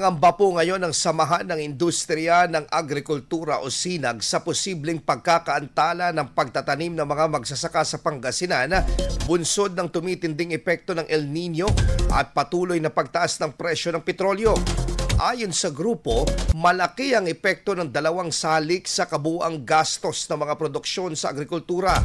Ngamba po ngayon ang Samahan ng Industriya ng Agrikultura o SINAG sa posibleng pagkakaantala ng pagtatanim ng mga magsasaka sa Pangasinan, bunsod ng tumitinding epekto ng El Nino at patuloy na pagtaas ng presyo ng petrolyo. Ayon sa grupo, malaki ang epekto ng dalawang salik sa kabuuang gastos ng mga produksyon sa agrikultura.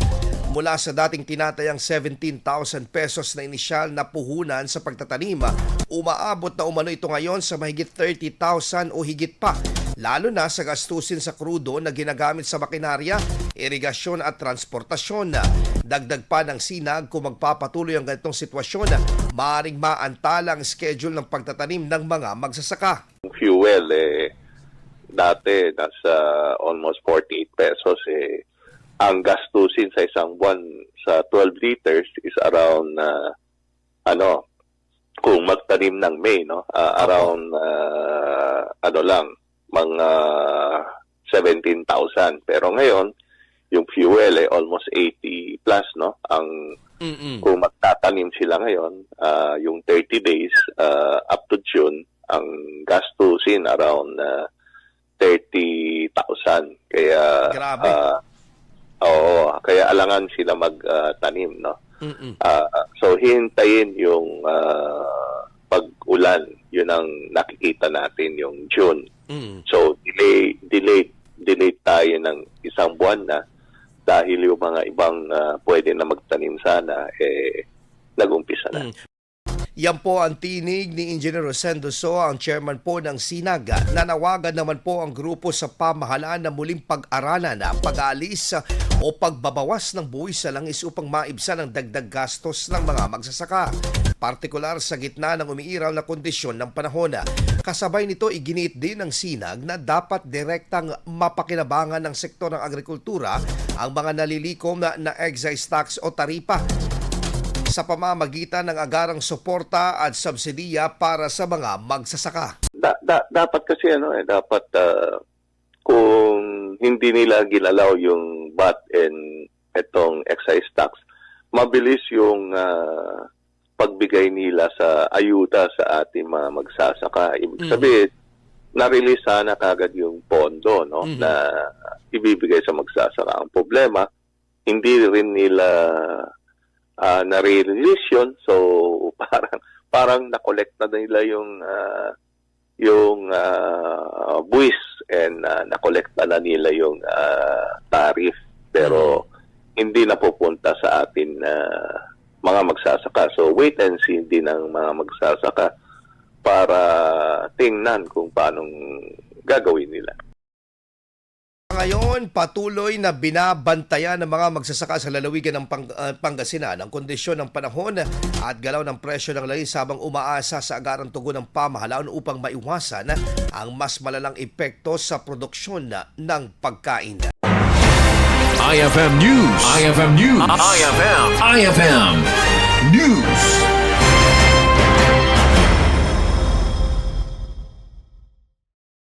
Mula sa dating tinatayang 17,000 pesos na inisyal na puhunan sa pagtatanim, umaabot na umano ito ngayon sa mahigit 30,000 o higit pa, lalo na sa gastusin sa krudo na ginagamit sa makinarya, irigasyon at transportasyon. Dagdag pa ng SINAG, kung magpapatuloy ang ganitong sitwasyon, maaaring maantala ang schedule ng pagtatanim ng mga magsasaka. Fuel, dati nasa almost 48 pesos. Ang gastusin sa isang buwan sa 12 liters is around, kung magtanim ng May, around, mga 17,000. Pero ngayon, yung fuel, almost 80 plus, Ang, kung magtatanim sila ngayon, yung 30 days up to June, ang gastusin around 30,000. Kaya, Grabe. Kaya alangan sila magtanim, so hintayin yung pag-ulan, yun ang nakikita natin yung June. So delayed tayo ng isang buwan na dahil yung mga ibang pwede na magtanim sana nag-umpisa na. Yan po ang tinig ni Engineer Rosendo Soa, ang chairman po ng SINAG. Nanawagan naman po ang grupo sa pamahalaan na muling pag-aralan na pag-aalis o pagbabawas ng buwis sa langis upang maibsan ang dagdag gastos ng mga magsasaka, partikular sa gitna ng umiiral na kondisyon ng panahon. Kasabay nito, iginit din ng SINAG na dapat direktang mapakinabangan ng sektor ng agrikultura ang mga nalilikom na excise tax o taripa sa pamamagitan ng agarang suporta at subsidiya para sa mga magsasaka. Dapat kasi dapat kung hindi nila ginalaw yung VAT and itong excise tax, mabilis yung pagbigay nila sa ayuda sa ating mga magsasaka. Ibig sabihin, na-release sana kagad yung pondo na ibibigay sa magsasaka. Ang problema, hindi rin nila na-release yun, so parang na-collect na nila yung buwis and na-collect na nila yung tariff, pero hindi napupunta sa atin mga magsasaka. So wait and see din ng mga magsasaka para tingnan kung paano gagawin nila. Ngayon, patuloy na binabantayan ng mga magsasaka sa lalawigan ng Pangasinan ang kondisyon ng panahon at galaw ng presyo ng langis habang umaasa sa agarang tugon ng pamahalaan upang maiwasan ang mas malalang epekto sa produksyon ng pagkain. IFM News. IFM News. IFM News.